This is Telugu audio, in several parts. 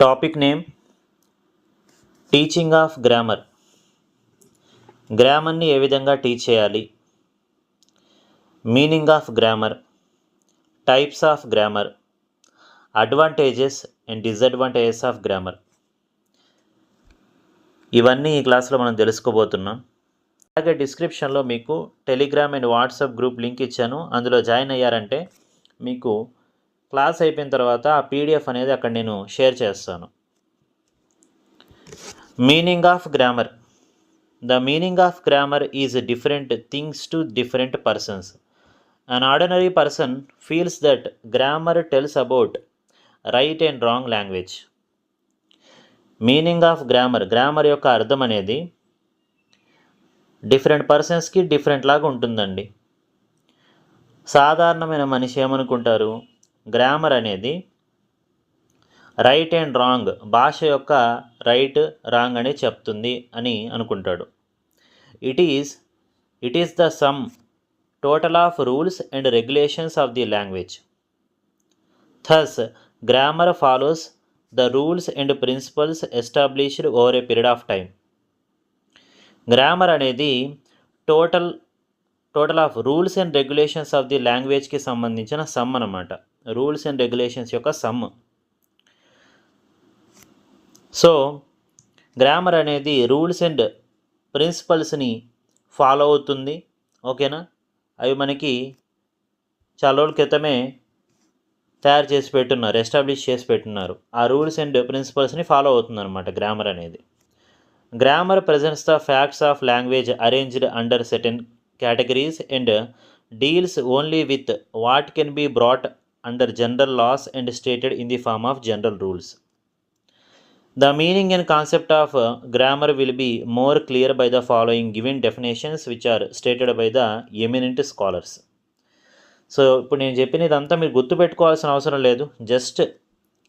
Topic name teaching of grammar. గ్రామర్ని ఏ విధంగా టీచ్ చేయాలి, meaning of grammar, types of grammar, advantages and disadvantages of grammar. ఇవన్నీ ఈ క్లాస్లో మనం తెలుసుకోబోతున్నాం. అలాగే డిస్క్రిప్షన్లో మీకు Telegram and WhatsApp group link ఇచ్చాను. అందులో జాయిన్ అయ్యారంటే మీకు క్లాస్ అయిపోయిన తర్వాత ఆ పీడిఎఫ్ అనేది అక్కడ నేను షేర్ చేస్తాను. Meaning of grammar. The meaning of grammar is different things to different persons. An ordinary person feels that grammar tells about right and wrong language. Meaning of grammar యొక్క అర్థం అనేది డిఫరెంట్ పర్సన్స్కి డిఫరెంట్ లాగా ఉంటుందండి. సాధారణమైన మనిషి ఏమనుకుంటారు, గ్రామర్ అనేది రైట్ అండ్ రాంగ్, భాష యొక్క రైట్ రాంగ్ అని చెప్తుంది అని అనుకుంటాడు. It is the sum total of rules and regulations of the language. Thus grammar follows the rules and principles established over a period of time. Grammar అనేది total of rules and regulations of the లాంగ్వేజ్కి సంబంధించిన సమ్ అన్నమాట. రూల్స్ అండ్ రెగ్యులేషన్స్ యొక్క సమ్. సో గ్రామర్ అనేది రూల్స్ అండ్ ప్రిన్సిపల్స్ని ఫాలో అవుతుంది. ఓకేనా, అవి మనకి చాలా రోజుల క్రితమే తయారు చేసి పెట్టున్నారు, ఎస్టాబ్లిష్ చేసి పెట్టున్నారు. ఆ రూల్స్ అండ్ ప్రిన్సిపల్స్ని ఫాలో అవుతుంది అనమాట గ్రామర్ అనేది. Grammar presents the facts of language arranged under certain categories and deals only with what can be brought under general laws and stated in the form of general rules. The meaning and concept of grammar will be more clear by the following given definitions which are stated by the eminent scholars. So ఇప్పుడు నేను చెప్పిన ఇదంతా మీరు గుర్తుపెట్టుకోవాల్సిన అవసరం లేదు, జస్ట్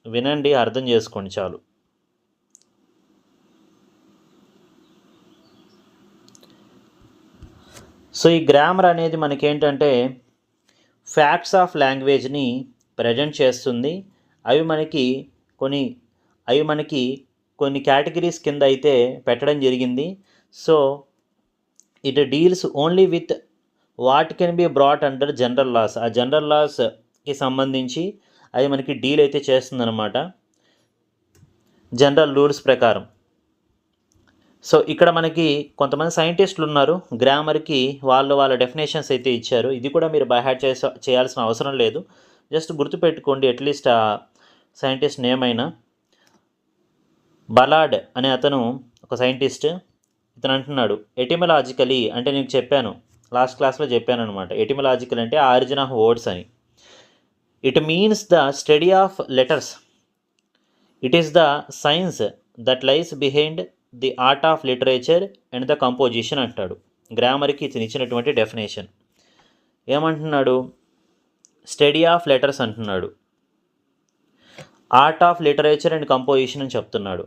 వినండి, అర్థం చేసుకోండి చాలు. సో ఈ గ్రామర్ అనేది మనకేంటంటే ఫ్యాక్ట్స్ ఆఫ్ లాంగ్వేజ్ని ప్రజెంట్ చేస్తుంది. అవి మనకి కొన్ని కేటగిరీస్ కింద అయితే పెట్టడం జరిగింది. So it deals only with what can be brought under general laws. ఆ జనరల్ లాస్కి సంబంధించి అది మనకి డీల్ అయితే చేస్తుందన్నమాట, జనరల్ రూల్స్ ప్రకారం. సో ఇక్కడ మనకి కొంతమంది సైంటిస్టులు ఉన్నారు, గ్రామర్కి వాళ్ళ డెఫినేషన్స్ అయితే ఇచ్చారు. ఇది కూడా మీరు బై హార్ట్ చేయాల్సిన అవసరం లేదు, జస్ట్ గుర్తుపెట్టుకోండి అట్లీస్ట్ ఆ సైంటిస్ట్ నేమ్ అయినా. బలార్డ్ అనే అతను ఒక సైంటిస్ట్. ఇతను అంటున్నాడు, ఎటిమలాజికలీ అంటే నేను చెప్పాను, లాస్ట్ క్లాస్లో చెప్పాను అనమాట. ఎటిమలాజికల్ అంటే ఆరిజిన్ ఆఫ్ వర్డ్స్ అని. It means the study of letters. It is the science that lies behind the art of literature and the composition అంటాడు. గ్రామర్కి ఇతను ఇచ్చినటువంటి డెఫినేషన్ ఏమంటున్నాడు, స్టడీ ఆఫ్ లెటర్స్ అంటున్నాడు, art of literature and composition అని చెప్తున్నాడు.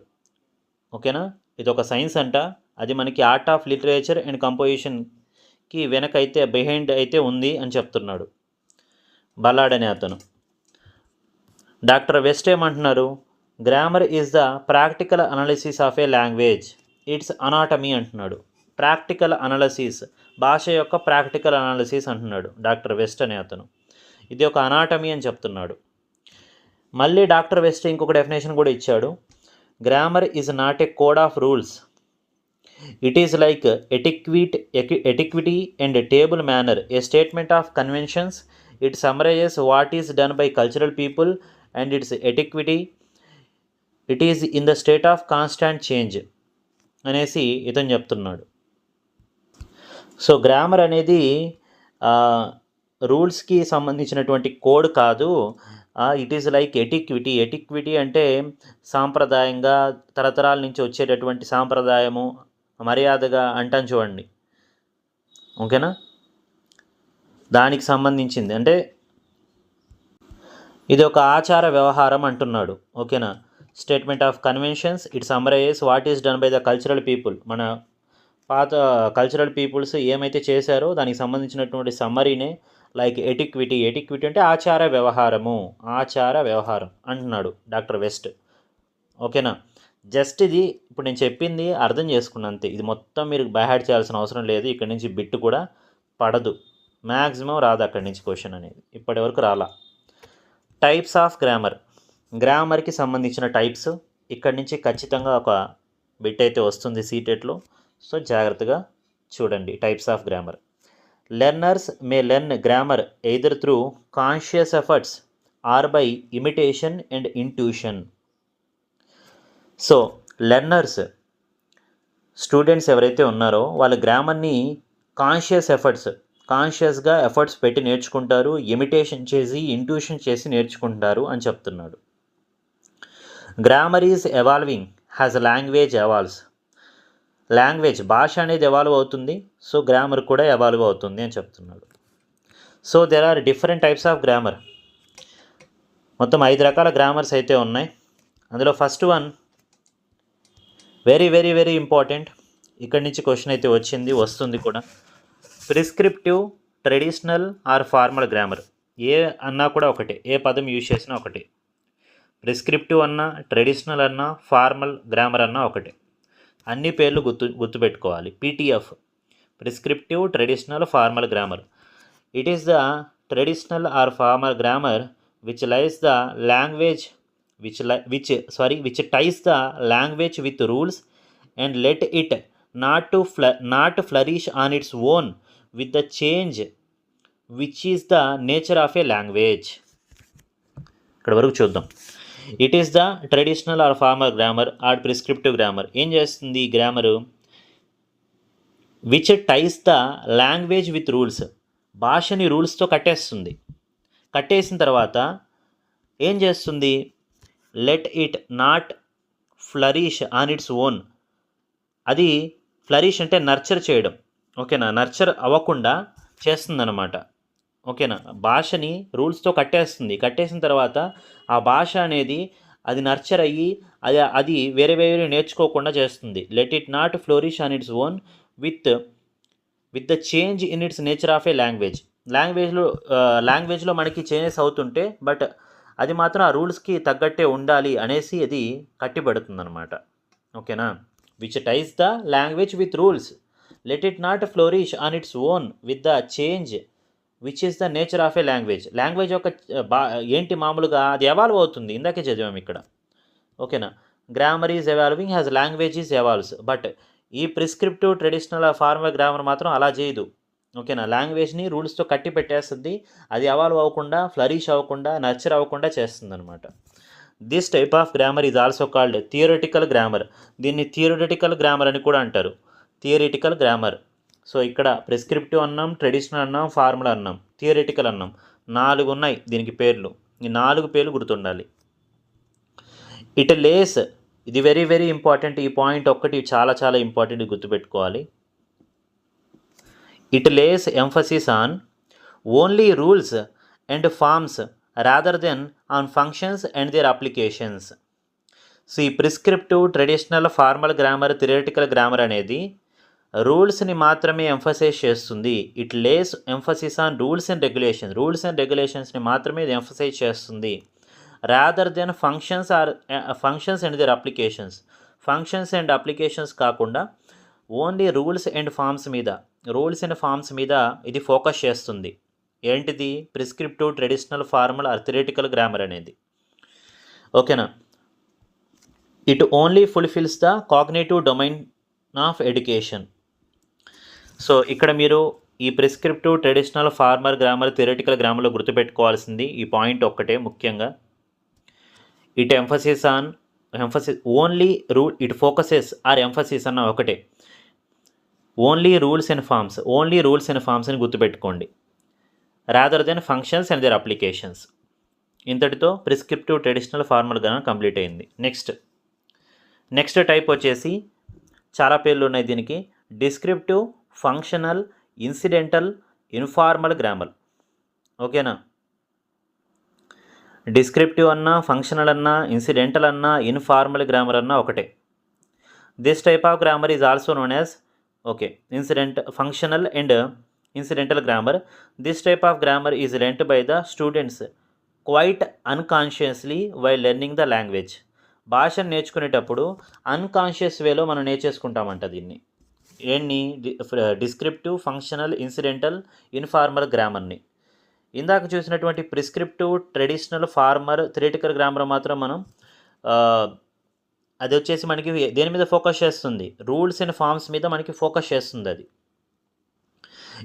ఓకేనా, ఇది ఒక సైన్స్ అంట, అది మనకి ఆర్ట్ ఆఫ్ లిటరేచర్ అండ్ కంపోజిషన్కి వెనకైతే బిహైండ్ అయితే ఉంది అని చెప్తున్నాడు బలార్డ్ అనే అతను. డాక్టర్ వెస్ట్ ఏమంటున్నారు, grammar is the practical analysis of a language, it's anatomy అంటున్నాడు. ప్రాక్టికల్ అనాలిసిస్, భాష యొక్క ప్రాక్టికల్ అనాలిసిస్ అంటున్నాడు డాక్టర్ వెస్ట్ అనే అతను. ఇది ఒక అనాటమీ అని చెప్తున్నాడు. మళ్ళీ డాక్టర్ వెస్ట్ ఇంకొక డెఫినేషన్ కూడా ఇచ్చాడు, grammar is not a code of rules, it is like etiquette and table manner, a statement of conventions, it summarises what is done by cultural people and its etiquette, it is in the state of constant change అనేసి ఇతను చెప్తున్నాడు. సో గ్రామర్ అనేది రూల్స్కి సంబంధించినటువంటి కోడ్ కాదు, ఇట్ ఈజ్ లైక్ ఎటిక్విటీ అంటే సాంప్రదాయంగా తరతరాల నుంచి వచ్చేటటువంటి సాంప్రదాయము, మర్యాదగా అంటాను చూడండి. ఓకేనా, దానికి సంబంధించింది అంటే ఇది ఒక ఆచార వ్యవహారం అంటున్నాడు. ఓకేనా, statement of conventions, it summarises what is done by the cultural people, మన పాత కల్చరల్ పీపుల్స్ ఏమైతే చేశారో దానికి సంబంధించినటువంటి సమ్మరీనే లైక్ ఎటిక్విటీ అంటే ఆచార వ్యవహారం అంటున్నాడు డాక్టర్ వెస్ట్. ఓకేనా. జస్ట్ ఇది ఇప్పుడు నేను చెప్పింది అర్థం చేసుకున్న అంతే. ఇది మొత్తం మీరు బై హార్ట్ చేయాల్సిన అవసరం లేదు. ఇక్కడి నుంచి బిట్ కూడా పడదు. మ్యాక్సిమం రాదు అక్కడి నుంచి క్వశ్చన్ అనేది. ఇప్పటివరకు రాలా. Types of grammar. గ్రామర్కి సంబంధించిన టైప్స్ ఇక్కడి నుంచి ఖచ్చితంగా ఒక బిట్ అయితే వస్తుంది సీటెట్లో. సో జాగ్రత్తగా చూడండి. Types of grammar. Learners may learn grammar either through conscious efforts or by imitation and intuition. So learners, students ఎవరైతే ఉన్నారో వాళ్ళ గ్రామర్ని కాన్షియస్గా ఎఫర్ట్స్ పెట్టి నేర్చుకుంటారు, ఇమిటేషన్ చేసి ఇంట్యూషన్ చేసి నేర్చుకుంటారు అని చెప్తున్నాడు. Grammar is evolving has language evolves. భాష అనేది ఎవాల్వ్ అవుతుంది, సో గ్రామర్ కూడా ఎవాల్వ్ అవుతుంది అని చెప్తున్నాడు. So there are different types of grammar. మొత్తం 5 రకాల గ్రామర్స్ అయితే ఉన్నాయి. అందులో first one very very very important. ఇక్కడి నుంచి క్వశ్చన్ అయితే వస్తుంది కూడా. Prescriptive, traditional or formal grammar. ఏ అన్నా కూడా ఒకటే, ఏ పదం యూజ్ చేసినా ఒకటే. ప్రిస్క్రిప్టివ్ అన్నా, ట్రెడిషనల్ అన్నా, ఫార్మల్ గ్రామర్ అన్నా ఒకటే. అన్ని పేర్లు గుర్తుపెట్టుకోవాలి. PTF, prescriptive, traditional, formal grammar. It is the traditional or formal grammar which ties the language with rules and let it not flourish on its own with the change which is the nature of a language. ఇక్కడ వరకు చూద్దాం. It is the traditional or formal grammar or prescriptive grammar. ఏం చేస్తుంది ఈ grammar? Which ties the language with rules. భాషని రూల్స్తో కట్టేసిన తర్వాత ఏం చేస్తుంది? Let it not flourish on its own. అది ఫ్లరిష్ అంటే నర్చర్ చేయడం, ఓకేనా, నర్చర్ అవ్వకుండా చేస్తుందన్నమాట. ఓకేనా. భాషని రూల్స్తో కట్టేసిన తర్వాత ఆ భాష అనేది అది నర్చర్ అయ్యి అది వేరే వేరే నేర్చుకోకుండా చేస్తుంది. Let it not flourish on its own with the change in its nature of a లాంగ్వేజ్లో మనకి చేంజెస్ అవుతుంటే బట్ అది మాత్రం ఆ రూల్స్కి తగ్గట్టే ఉండాలి అనేసి అది కట్టిబడుతుందన్నమాట. ఓకేనా. Which ties the language with rules, let it not flourish on its own with the change which is the nature of a language యొక్క ఏంటి మామూలుగా అది ఎవాల్వ్ అవుతుంది. ఇందాకే చదివాము ఇక్కడ. ఓకేనా. Grammar is evolving has language is evolves. But ఈ ప్రిస్క్రిప్టివ్, ట్రెడిషనల్, ఫార్మల్ గ్రామర్ మాత్రం అలా చేయదు. ఓకేనా. లాంగ్వేజ్ని రూల్స్తో కట్టి పెట్టేస్తుంది. అది ఎవాల్వ్ అవ్వకుండా, ఫ్లరిష్ అవ్వకుండా, నర్చర్ అవ్వకుండా చేస్తుంది అనమాట. This type of grammar is also called theoretical grammar. దీన్ని థియరిటికల్ గ్రామర్ అని కూడా అంటారు. Theoretical grammar. సో ఇక్కడ ప్రిస్క్రిప్టివ్ అన్నాం, ట్రెడిషనల్ అన్నాం, ఫార్మల్ అన్నాం, థియరిటికల్ అన్నాం. 4 ఉన్నాయి దీనికి పేర్లు. ఈ 4 పేర్లు గుర్తుండాలి. ఇట్ లేస్, ఇది వెరీ వెరీ ఇంపార్టెంట్. ఈ పాయింట్ ఒక్కటి చాలా చాలా ఇంపార్టెంట్, గుర్తుపెట్టుకోవాలి. It lays emphasis on only rules and forms rather than on functions and their applications. So ఈ prescriptive, traditional, formal grammar, theoretical grammar అనేది రూల్స్ని మాత్రమే ఎంఫసైజ్ చేస్తుంది. It lays emphasis on rules and రెగ్యులేషన్స్ని మాత్రమే ఇది ఎంఫసైజ్ చేస్తుంది. Rather than functions and their applications. Functions and applications కాకుండా ఓన్లీ రూల్స్ అండ్ ఫార్మ్స్ మీద ఇది ఫోకస్ చేస్తుంది. ఏంటిది? Prescriptive, traditional, formal or theoretical grammar అనేది. ఓకేనా. It only fulfils the cognitive domain of education. So ఇక్కడ మీరు ఈ prescriptive, traditional, formal grammar, theoretical గ్రామర్లో గుర్తుపెట్టుకోవాల్సింది ఈ పాయింట్ ఒక్కటే ముఖ్యంగా. It emphasis only it focuses or emphasis అన్న ఒకటే. ఓన్లీ రూల్స్ అండ్ ఫార్మ్స్ అని గుర్తుపెట్టుకోండి. Rather than functions and their applications. ఇంతటితో prescriptive, traditional, formal grammar complete అయింది. నెక్స్ట్ టైప్ వచ్చేసి చాలా పేర్లు ఉన్నాయి దీనికి. Descriptive, functional, incidental, informal grammar. ఓకేనా. డిస్క్రిప్టివ్ అన్నా, ఫంక్షనల్ అన్నా, ఇన్సిడెంటల్ అన్నా, ఇన్ఫార్మల్ గ్రామర్ అన్నా ఒకటే. This type of grammar is also known as functional and incidental grammar. This type of grammar is learnt by the students quite unconsciously while learning the language. భాషను నేర్చుకునేటప్పుడు అన్కాన్షియస్ వేలో మనం నేర్చేసుకుంటామంట దీన్ని. ఏంటి? డిస్క్రిప్టివ్, ఫంక్షనల్, ఇన్సిడెంటల్, ఇన్ఫార్మల్ గ్రామర్ని. ఇందాక చూసినటువంటి prescriptive, traditional, formal, theoretical grammar మాత్రం మనం అది వచ్చేసి మనకి దేని మీద ఫోకస్ చేస్తుంది? రూల్స్ అండ్ ఫార్మ్స్ మీద మనకి ఫోకస్ చేస్తుంది అది.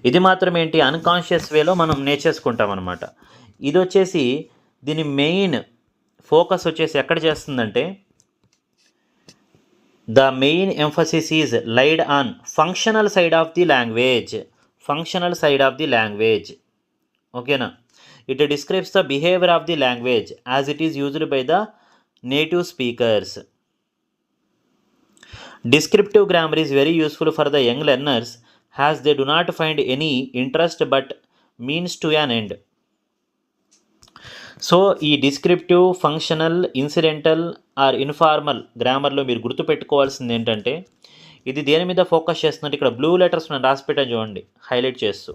ఇది మాత్రం ఏంటి? అన్కాన్షియస్ వేలో మనం నేర్చేసుకుంటాం అనమాట. ఇది వచ్చేసి దీని మెయిన్ ఫోకస్ వచ్చేసి ఎక్కడ చేస్తుందంటే, the main emphasis is laid on functional side of the language. Functional side of the language. ఓకేనా? It describes the behaviour of the language as it is used by the native speakers. Descriptive grammar is very useful for the young learners as they do not find any interest but means to an end. So ఈ descriptive, functional, incidental or informal గ్రామర్లో మీరు గుర్తుపెట్టుకోవాల్సింది ఏంటంటే, ఇది దేని మీద ఫోకస్ చేస్తుందంటే, ఇక్కడ బ్లూ లెటర్స్ నేను రాసి పెట్టాను చూడండి, హైలైట్ చేస్తూ.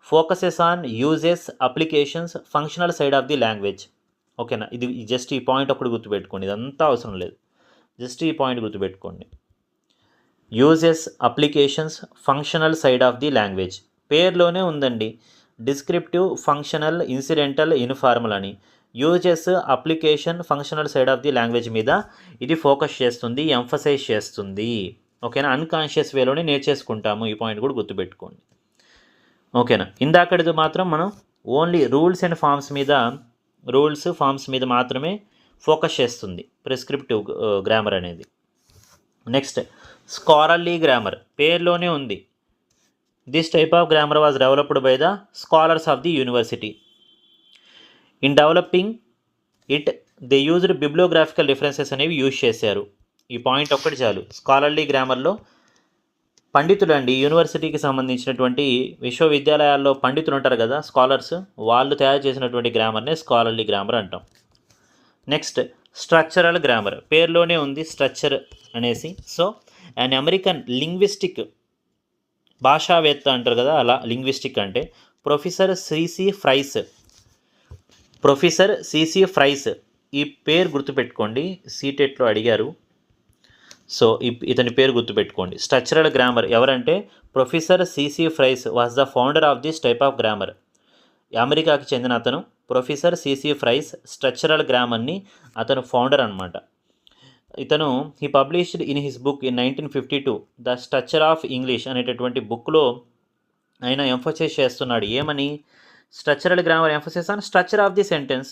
Focuses on uses, applications, functional side of the language. ఓకేనా? ఇది జస్ట్ ఈ పాయింట్ ఒకటి గుర్తుపెట్టుకోండి, ఇదంతా అవసరం లేదు, జస్ట్ ఈ పాయింట్ గుర్తుపెట్టుకోండి. Uses, applications, functional side of the language. పేర్లోనే ఉందండి, డిస్క్రిప్టివ్, ఫంక్షనల్, ఇన్సిడెంటల్, ఇన్ఫార్మల్ అని. Uses, application, functional side of the language మీద ఇది ఫోకస్ చేస్తుంది, ఎంఫసైజ్ చేస్తుంది. ఓకేనా? అన్కాన్షియస్ వేలోనే నేర్చేసుకుంటాము, ఈ పాయింట్ కూడా గుర్తుపెట్టుకోండి. ఓకేనా? ఇందాకటిది మాత్రం మనం ఓన్లీ రూల్స్ అండ్ ఫార్మ్స్ మీద, రూల్స్ ఫార్మ్స్ మీద మాత్రమే ఫోకస్ చేస్తుంది ప్రిస్క్రిప్టివ్ గ్రామర్ అనేది. Next, scholarly grammar. పేర్లోనే ఉంది. This type of grammar was developed by the scholars of the university. In developing it they used bibliographical references అనేవి యూజ్ చేశారు. ఈ పాయింట్ ఒక్కటి చాలు. స్కాలర్లీ గ్రామర్లో పండితులు అండి, యూనివర్సిటీకి సంబంధించినటువంటి విశ్వవిద్యాలయాల్లో పండితులు ఉంటారు కదా, స్కాలర్స్, వాళ్ళు తయారు చేసినటువంటి గ్రామర్నే స్కాలర్లీ గ్రామర్ అంటాం. Next, structural grammar. పేర్లోనే ఉంది స్ట్రక్చర్ అనేసి. సో అండ్ అమెరికన్ లింగ్విస్టిక్, భాషావేత్త అంటారు కదా, అలా లింగ్విస్టిక్ అంటే professor C C Fries. Professor C C Fries, ఈ పేరు గుర్తుపెట్టుకోండి, సీటెట్లో అడిగారు. సో ఇతని పేరు గుర్తుపెట్టుకోండి. స్ట్రక్చరల్ గ్రామర్ ఎవరంటే professor C C Fries was the founder of this type of grammar. అమెరికాకి చెందిన అతను ప్రొఫెసర్ సిసి ఫ్రైస్ స్ట్రక్చరల్ గ్రామర్ని అతను ఫౌండర్ అనమాట. ఇతను he published in his book in 1952 the structure of English అనేటటువంటి బుక్లో ఆయన ఎంఫసైజ్ చేస్తున్నాడు. ఏమని? Structural grammar emphasise on structure of the sentence.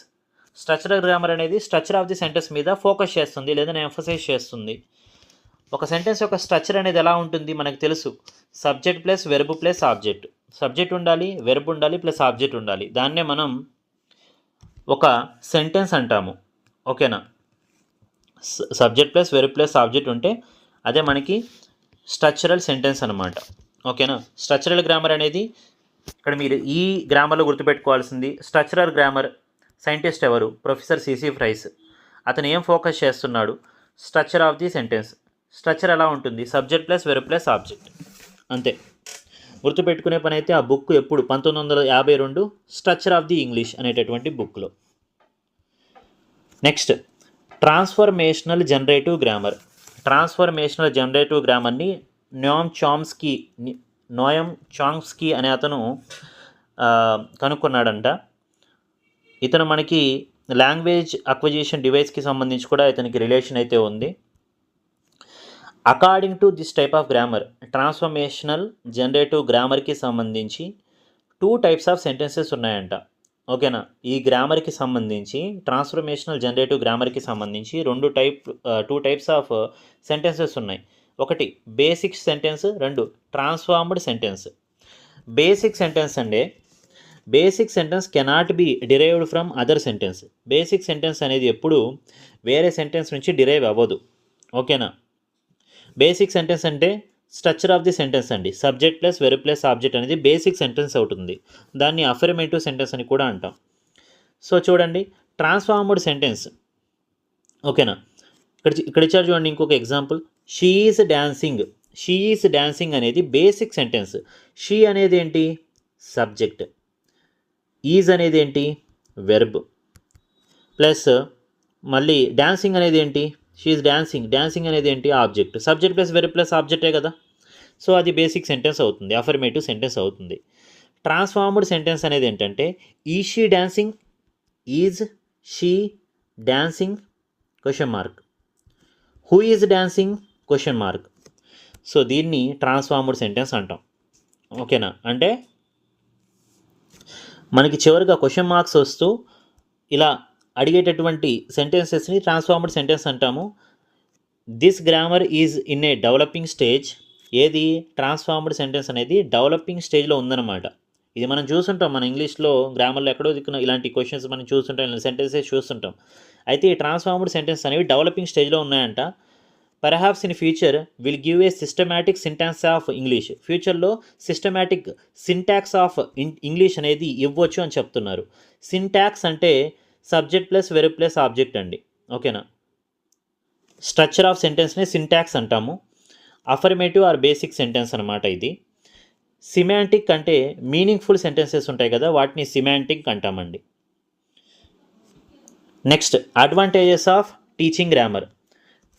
Structural grammar అనేది స్ట్రక్చర్ ఆఫ్ ది సెంటెన్స్ మీద ఫోకస్ చేస్తుంది, లేదా ఎంఫసైజ్ చేస్తుంది. ఒక సెంటెన్స్ యొక్క స్ట్రక్చర్ అనేది ఎలా ఉంటుంది మనకు తెలుసు. Subject plus verb plus object. Subject ఉండాలి, వెర్బ్ ఉండాలి, ప్లస్ ఆబ్జెక్ట్ ఉండాలి. దాన్నే మనం ఒక సెంటెన్స్ అంటాము. ఓకేనా? Subject plus verb plus object ఉంటే అదే మనకి స్ట్రక్చరల్ సెంటెన్స్ అనమాట. ఓకేనా? స్ట్రక్చరల్ గ్రామర్ అనేది ఇక్కడ మీరు ఈ గ్రామర్లో గుర్తుపెట్టుకోవాల్సింది. స్ట్రక్చరల్ గ్రామర్ సైంటిస్ట్ ఎవరు? Professor C C fries. అతను ఏం ఫోకస్ చేస్తున్నాడు? Structure of the sentence. Structure ఎలా ఉంటుంది? Subject plus verb plus object. అంతే. గుర్తుపెట్టుకునే పని అయితే ఆ బుక్ ఎప్పుడు 1952 స్ట్రక్చర్ ఆఫ్ ది ఇంగ్లీష్ అనేటటువంటి బుక్లో. Next, transformational generative grammar. Transformational generative గ్రామర్ని నోయం చామ్స్కీ అనే అతను కనుక్కున్నాడంట. ఇతను మనకి లాంగ్వేజ్ అక్విజిషన్ డివైస్కి సంబంధించి కూడా ఇతనికి రిలేషన్ అయితే ఉంది. According to this type of grammar, transformational generative గ్రామర్కి సంబంధించి 2 టైప్స్ ఆఫ్ సెంటెన్సెస్ ఉన్నాయంట. ఓకేనా? ఈ గ్రామర్కి సంబంధించి, ట్రాన్స్ఫర్మేషనల్ జనరేటివ్ గ్రామర్కి సంబంధించి 2 టైప్స్ ఆఫ్ సెంటెన్సెస్ ఉన్నాయి. ఒకటి basic sentence, 2 transformed sentence. Basic sentence అంటే basic sentence cannot be derived from other sentence. Basic sentence అనేది ఎప్పుడు వేరే సెంటెన్స్ నుంచి డిరైవ్ అవ్వదు. ఓకేనా? బేసిక్ సెంటెన్స్ అంటే స్ట్రక్చర్ ఆఫ్ ది సెంటెన్స్ అండి. Subject plus verb plus object అనేది బేసిక్ సెంటెన్స్ అవుతుంది. దాన్ని అఫర్మేటివ్ సెంటెన్స్ అని కూడా అంటాం. సో చూడండి, ట్రాన్స్ఫార్మ్డ్ సెంటెన్స్. ఓకేనా? ఇక్కడ ఇచ్చారు చూడండి ఇంకొక example. She is dancing. She is dancing అనేది బేసిక్ సెంటెన్స్. షీ అనేది ఏంటి? సబ్జెక్ట్. ఈజ్ అనేది ఏంటి? వెర్బ్. ప్లస్ మళ్ళీ డాన్సింగ్ అనేది ఏంటి, షీఈస్ డాన్సింగ్, డాన్సింగ్ అనేది ఏంటి, object, subject plus verb plus ఆబ్జెక్టే కదా. సో అది బేసిక్ సెంటెన్స్ అవుతుంది, అఫర్మేటివ్ సెంటెన్స్ అవుతుంది. ట్రాన్స్ఫార్మ్డ్ సెంటెన్స్ అనేది ఏంటంటే is she dancing, is she dancing question mark, who is dancing question mark. So దీన్ని ట్రాన్స్ఫార్మ్డ్ సెంటెన్స్ అంటాం. ఓకేనా, అంటే మనకి చివరిగా క్వశ్చన్ మార్క్స్ వస్తూ ఇలా అడిగేటటువంటి సెంటెన్సెస్ని ట్రాన్స్ఫార్మ్డ్ సెంటెన్స్ అంటాము. This grammar is in a developing stage. ఏది, ట్రాన్స్ఫార్మ్డ్ సెంటెన్స్ అనేది డెవలపింగ్ స్టేజ్లో ఉందన్నమాట. ఇది మనం చూస్తుంటాం, మన ఇంగ్లీష్లో గ్రామర్లో ఎక్కడో దిక్కున ఇలాంటి క్వశ్చన్స్ మనం చూస్తుంటాం, ఇలాంటి సెంటెన్సెస్ చూస్తుంటాం. అయితే ఈ ట్రాన్స్ఫార్మ్డ్ సెంటెన్స్ అనేవి డెవలపింగ్ స్టేజ్లో ఉన్నాయంట. Perhaps in future will give a systematic syntax of English. ఫ్యూచర్లో సిస్టమాటిక్ సింటాక్స్ ఆఫ్ ఇంగ్లీష్ అనేది ఇవ్వచ్చు అని చెప్తున్నారు. సింటాక్స్ అంటే subject plus verb plus object అండి. ఓకేనా, స్ట్రక్చర్ ఆఫ్ సెంటెన్స్ని సింటాక్స్ అంటాము. అఫర్మేటివ్ ఆర్ బేసిక్ సెంటెన్స్ అనమాట ఇది. సిమాంటిక్ అంటే మీనింగ్ఫుల్ సెంటెన్సెస్ ఉంటాయి కదా, వాటిని సిమాంటిక్ అంటామండి. Next, advantages of teaching grammar.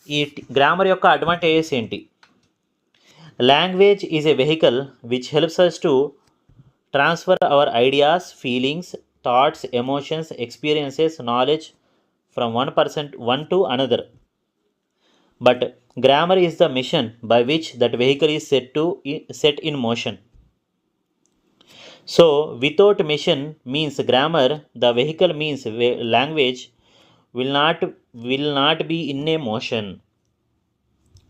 ఈ గ్రామర్ యొక్క అడ్వాంటేజెస్ ఏంటి? Language is a vehicle which helps us to transfer our ideas, feelings, thoughts, emotions, experiences, knowledge from one to another. But grammar is the mission by which that vehicle is set in motion. So without mission means grammar, the vehicle means language will not be in a motion.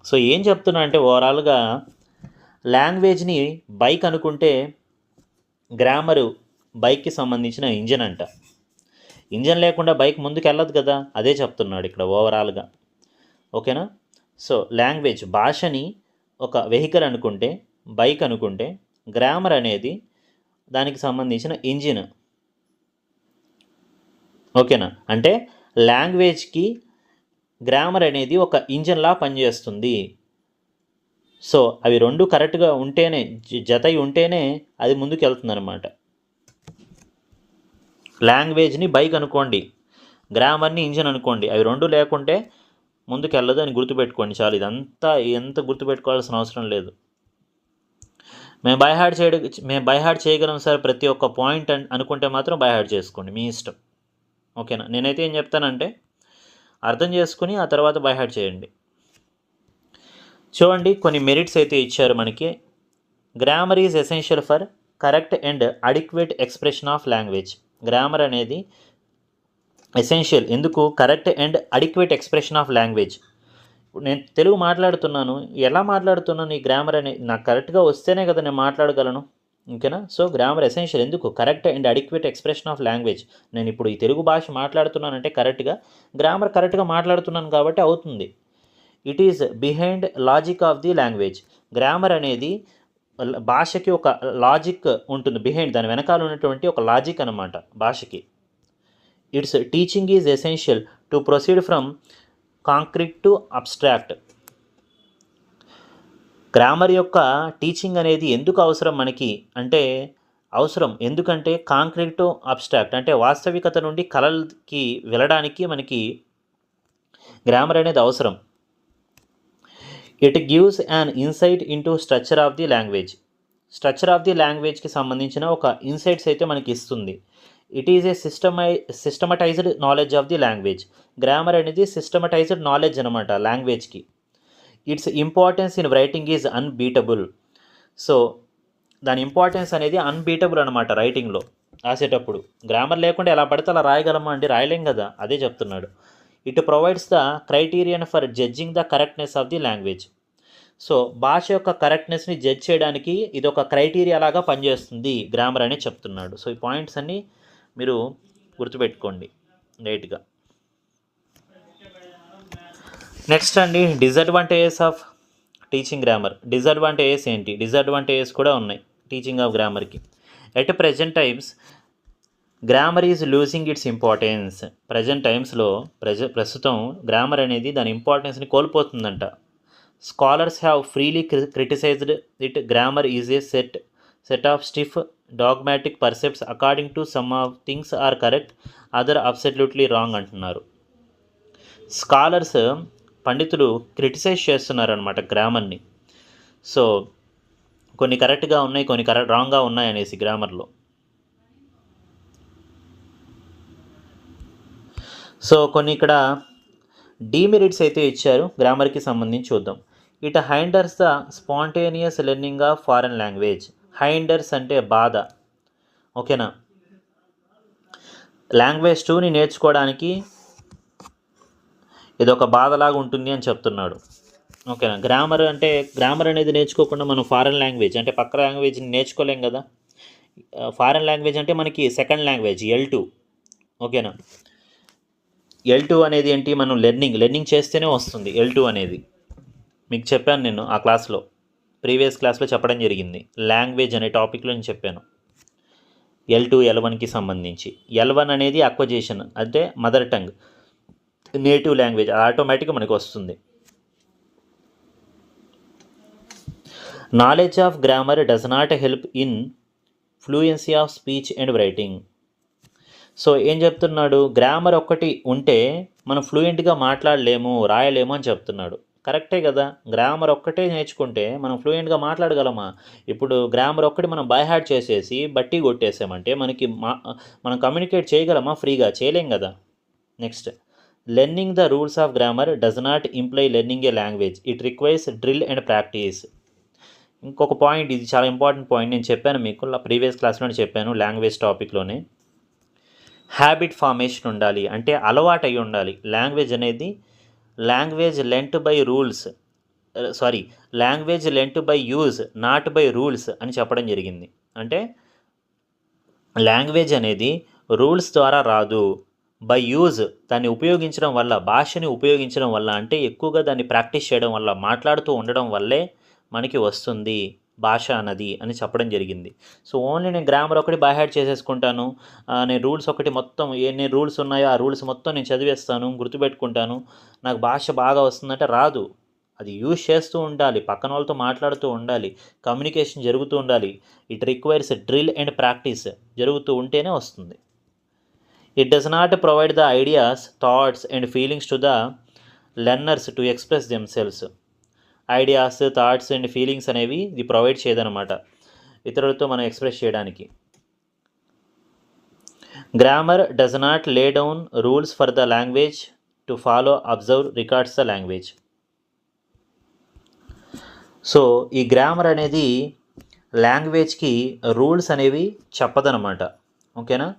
So ఏం చెప్తున్నా అంటే ఓవరాల్గా లాంగ్వేజ్ని బైక్ అనుకుంటే గ్రామరు బైక్కి సంబంధించిన ఇంజన్ అంట. ఇంజన్ లేకుండా బైక్ ముందుకు వెళ్ళదు కదా, అదే చెప్తున్నాడు ఇక్కడ ఓవరాల్గా. ఓకేనా, సో లాంగ్వేజ్ భాషని ఒక వెహికల్ అనుకుంటే, బైక్ అనుకుంటే, గ్రామర్ అనేది దానికి సంబంధించిన ఇంజిన్. ఓకేనా, అంటే లాంగ్వేజ్కి గ్రామర్ అనేది ఒక ఇంజన్లా పనిచేస్తుంది. సో అవి రెండు కరెక్ట్గా ఉంటేనే, జతై ఉంటేనే అది ముందుకు వెళ్తుంది అనమాట. లాంగ్వేజ్ని బైక్ అనుకోండి, గ్రామర్ని ఇంజిన్ అనుకోండి, అవి రెండు లేకుంటే ముందుకు వెళ్ళదు అని గుర్తుపెట్టుకోండి చాలు. ఇదంతా ఎంత గుర్తుపెట్టుకోవాల్సిన అవసరం లేదు. మేము బై హార్ట్ చేయగలం సార్ ప్రతి ఒక్క పాయింట్ అనుకుంటే మాత్రం బై హార్ట్ చేసుకోండి, మీ ఇష్టం. ఓకేనా, నేనైతే ఏం చెప్తానంటే అర్థం చేసుకుని ఆ తర్వాత బై హార్ట్ చేయండి. చూడండి, కొన్ని మెరిట్స్ అయితే ఇచ్చారు మనకి. Grammar is essential for correct and adequate expression of language. Grammar అనేది ఎసెన్షియల్ ఎందుకు, correct and adequate expression of language. ఇప్పుడు నేను తెలుగు మాట్లాడుతున్నాను, ఎలా మాట్లాడుతున్నాను, ఈ గ్రామర్ అనేది నాకు కరెక్ట్గా వస్తేనే కదా నేను మాట్లాడగలను. ఓకేనా, సో గ్రామర్ ఎసెన్షియల్ ఎందుకు, correct and adequate expression of language. నేను ఇప్పుడు ఈ తెలుగు భాష మాట్లాడుతున్నానంటే కరెక్ట్గా గ్రామర్ కరెక్ట్గా మాట్లాడుతున్నాను కాబట్టి అవుతుంది. It is behind logic of the language. Grammar అనేది భాషకి ఒక లాజిక్ ఉంటుంది, బిహైండ్ దాని వెనకాల ఉన్నటువంటి ఒక లాజిక్ అనమాట భాషకి. It's teaching is essential to proceed from concrete to abstract. Grammar యొక్క టీచింగ్ అనేది ఎందుకు అవసరం మనకి అంటే, అవసరం ఎందుకంటే కాంక్రీట్ టు అబ్స్ట్రాక్ట్ అంటే వాస్తవికత నుండి కళలకి వెళ్ళడానికి మనకి గ్రామర్ అనేది అవసరం. It gives an insight into structure of the language. Structure of the లాంగ్వేజ్కి సంబంధించిన ఒక ఇన్సైట్స్ అయితే మనకి ఇస్తుంది. It is a systematised knowledge of the language. Grammar అనేది సిస్టమటైజ్డ్ నాలెడ్జ్ అనమాట లాంగ్వేజ్కి. Its importance in writing is unbeatable. So దాని ఇంపార్టెన్స్ అనేది అన్బీటబుల్ అనమాట రైటింగ్లో రాసేటప్పుడు. గ్రామర్ లేకుండా ఎలా పడితే అలా రాయగలమా అంటే రాయలేం కదా, అదే చెప్తున్నాడు. It provides the criterion for judging the correctness of the language. So భాష యొక్క కరెక్ట్నెస్ని జడ్జ్ చేయడానికి ఇది ఒక క్రైటీరియా లాగా పనిచేస్తుంది గ్రామర్ అని చెప్తున్నాడు. సో ఈ పాయింట్స్ అన్నీ మీరు గుర్తుపెట్టుకోండి రైట్గా. నెక్స్ట్ అండి, disadvantages of teaching grammar. Disadvantages ఏంటి? డిసడ్వాంటేజెస్ కూడా ఉన్నాయి టీచింగ్ ఆఫ్ గ్రామర్కి. At present times grammar is losing its importance. Present టైమ్స్లో ప్రస్తుతం గ్రామర్ అనేది దాని ఇంపార్టెన్స్ని కోల్పోతుందంట. Scholars have freely criticised it. Grammar is a set of stiff dogmatic precepts according to some of things are correct, other absolutely wrong అంటున్నారు. స్కాలర్స్ పండితులు క్రిటిసైజ్ చేస్తున్నారనమాట గ్రామర్ని. సో కొన్ని కరెక్ట్గా ఉన్నాయి, కొన్ని రాంగ్గా ఉన్నాయి అనేసి గ్రామర్లో. సో కొన్ని ఇక్కడ డీమెరిట్స్ అయితే ఇచ్చారు గ్రామర్కి సంబంధించి చూద్దాం. It hinders the spontaneous learning of foreign language. Hinders అంటే బాధ, ఓకేనా. లాంగ్వేజ్ 2ని నేర్చుకోవడానికి ఇదొక బాధలాగా ఉంటుంది అని చెప్తున్నాడు, ఓకేనా. గ్రామర్ అనేది నేర్చుకోకుండా మనం ఫారెన్ లాంగ్వేజ్ అంటే పక్క లాంగ్వేజ్ని నేర్చుకోలేం కదా. ఫారెన్ లాంగ్వేజ్ అంటే మనకి సెకండ్ లాంగ్వేజ్ L2, ఓకేనా. L2 అనేది ఏంటి, మనం లెర్నింగ్ చేస్తేనే వస్తుంది L2 అనేది. మీకు చెప్పాను నేను ఆ క్లాస్లో, ప్రీవియస్ క్లాస్లో చెప్పడం జరిగింది. లాంగ్వేజ్ అనే టాపిక్లో నేను చెప్పాను L2 L1కి సంబంధించి. L1 అనేది అక్వజేషన్ అంటే మదర్ టంగ్, నేటివ్ లాంగ్వేజ్, ఆటోమేటిక్గా మనకు వస్తుంది. Knowledge of grammar does not help in fluency of speech and writing. So ఏం చెప్తున్నాడు, గ్రామర్ ఒక్కటి ఉంటే మనం ఫ్లూయెంట్గా మాట్లాడలేము, రాయలేము అని చెప్తున్నాడు. కరెక్టే కదా. గ్రామర్ ఒక్కటే నేర్చుకుంటే మనం ఫ్లూయెంట్గా మాట్లాడగలమా? ఇప్పుడు గ్రామర్ ఒక్కటి మనం బై హార్ట్ చేసేసి బట్టి కొట్టేసామంటే మనం కమ్యూనికేట్ చేయగలమా? ఫ్రీగా చేయలేం కదా. Next, learning the rules of grammar does not imply learning A language, it requires drill and practice. ఇంకొక పాయింట్, ఇది చాలా ఇంపార్టెంట్ పాయింట్, నేను చెప్పాను మీకు ప్రీవియస్ క్లాస్లోనే చెప్పాను లాంగ్వేజ్ టాపిక్లోనే. హ్యాబిట్ ఫార్మేషన్ ఉండాలి, అంటే అలవాటు అయి ఉండాలి. Language learnt by use not by rules అని చెప్పడం జరిగింది. అంటే లాంగ్వేజ్ అనేది రూల్స్ ద్వారా రాదు, బై యూజ్, దాన్ని ఉపయోగించడం వల్ల, భాషని ఉపయోగించడం వల్ల, అంటే ఎక్కువగా దాన్ని ప్రాక్టీస్ చేయడం వల్ల, మాట్లాడుతూ ఉండడం వల్లే మనకి వస్తుంది భాష అన్నది అని చెప్పడం జరిగింది. సో ఓన్లీ నేను గ్రామర్ ఒకటి బై హార్ట్ చేసేసుకుంటాను, నేను రూల్స్ ఒకటి మొత్తం ఎన్ని రూల్స్ ఉన్నాయో ఆ రూల్స్ మొత్తం నేను చదివేస్తాను, గుర్తుపెట్టుకుంటాను, నాకు భాష బాగా వస్తుందంటే రాదు. అది యూజ్ చేస్తూ ఉండాలి, పక్కన వాళ్ళతో మాట్లాడుతూ ఉండాలి, కమ్యూనికేషన్ జరుగుతూ ఉండాలి. It requires drill and practice జరుగుతూ ఉంటేనే వస్తుంది. It does not provide the ideas, thoughts and feelings to the learners to express themselves. Ideas, thoughts and feelings అనేవి ఇది ప్రొవైడ్ చేయదనమాట ఇతరులతో మనం ఎక్స్ప్రెస్ చేయడానికి. Grammar does not lay down rules for the language to follow, observe, records the language. So ఈ గ్రామర్ అనేది లాంగ్వేజ్కి రూల్స్ అనేవి చెప్పదనమాట, ఓకేనా.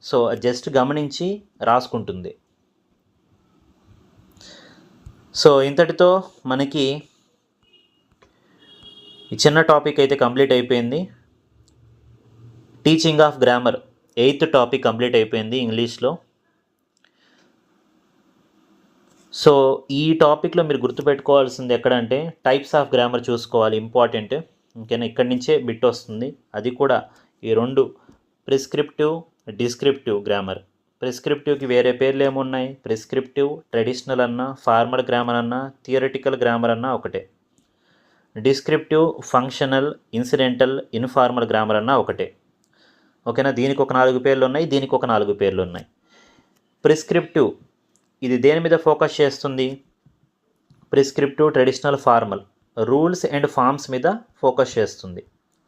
సో జస్ట్ గమనించి రాసుకుంటుంది. సో ఇంతటితో మనకి ఈ చిన్న టాపిక్ అయితే కంప్లీట్ అయిపోయింది. Teaching of grammar 8th topic complete అయిపోయింది ఇంగ్లీష్లో. సో ఈ టాపిక్లో మీరు గుర్తుపెట్టుకోవాల్సింది ఎక్కడంటే టైప్స్ ఆఫ్ గ్రామర్ చూసుకోవాలి, ఇంపార్టెంట్, ఓకేనా. ఇక్కడి నుంచే బిట్ వస్తుంది, అది కూడా ఈ 2, ప్రిస్క్రిప్టివ్, డిస్క్రిప్టివ్ గ్రామర్. ప్రిస్క్రిప్టివ్కి వేరే పేర్లు ఏమున్నాయి, ప్రిస్క్రిప్టివ్, ట్రెడిషనల్ అన్నా, ఫార్మల్ గ్రామర్ అన్నా, థియరిటికల్ గ్రామర్ అన్నా ఒకటే. Descriptive, functional, incidental, informal grammar అన్నా ఒకటే, ఓకేనా. దీనికి ఒక 4 పేర్లు ఉన్నాయి, దీనికి ఒక 4 పేర్లు ఉన్నాయి. ప్రిస్క్రిప్టివ్ ఇది దేని మీద ఫోకస్ చేస్తుంది, prescriptive, traditional, formal, rules and forms మీద ఫోకస్ చేస్తుంది.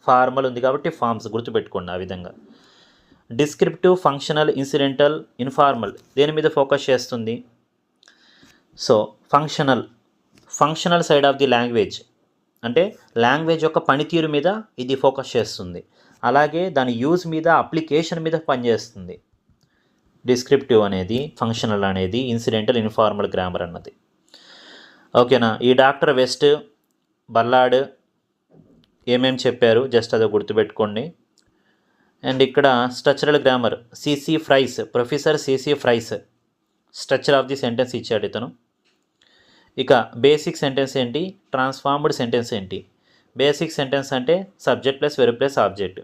ఫార్మల్ ఉంది కాబట్టి ఫార్మ్స్ గుర్తుపెట్టుకోండి ఆ విధంగా. డిస్క్రిప్టివ్, ఫంక్షనల్, ఇన్సిడెంటల్, ఇన్ఫార్మల్ దేని మీద ఫోకస్ చేస్తుంది, so functional side of the language, అంటే లాంగ్వేజ్ యొక్క పనితీరు మీద ఇది ఫోకస్ చేస్తుంది. అలాగే దాని యూజ్ మీద, అప్లికేషన్ మీద పనిచేస్తుంది డిస్క్రిప్టివ్ అనేది, ఫంక్షనల్ అనేది, ఇన్సిడెంటల్, ఇన్ఫార్మల్ గ్రామర్ అన్నది, ఓకేనా. ఈ డాక్టర్ వెస్ట్, బల్లాడ్ ఏమేమి చెప్పారు జస్ట్ అది గుర్తుపెట్టుకోండి. అండ్ ఇక్కడ structural grammar professor C C Fries structure of the sentence ఇచ్చాడు ఇతను. ఇక బేసిక్ సెంటెన్స్ ఏంటి, ట్రాన్స్ఫార్మ్డ్ సెంటెన్స్ ఏంటి. బేసిక్ సెంటెన్స్ అంటే subject plus verb plus object.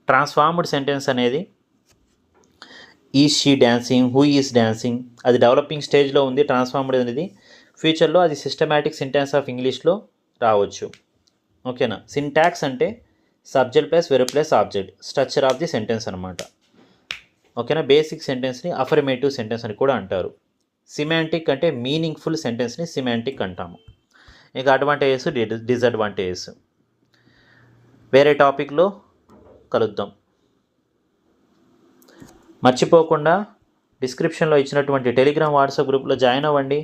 Transformed sentence అనేది is she dancing, who is dancing, అది డెవలపింగ్ స్టేజ్లో ఉంది. ట్రాన్స్ఫార్మ్డ్ అనేది ఫ్యూచర్లో అది సిస్టమాటిక్ సింటాక్స్ ఆఫ్ ఇంగ్లీష్లో రావచ్చు, ఓకేనా. సింటాక్స్ అంటే subject plus verb plus object, structure of the sentence అనమాట, ఓకేనా. బేసిక్ సెంటెన్స్ని అఫర్మేటివ్ సెంటెన్స్ అని కూడా అంటారు. సిమాంటిక్ అంటే మీనింగ్ఫుల్ సెంటెన్స్ని సిమాంటిక్ అంటాము. ఇక అడ్వాంటేజెస్, డిసడ్వాంటేజెస్ వేరే టాపిక్లో కలుద్దాం. మర్చిపోకుండా డిస్క్రిప్షన్లో ఇచ్చినటువంటి టెలిగ్రామ్ వాట్సాప్ గ్రూప్లో జాయిన్ అవ్వండి.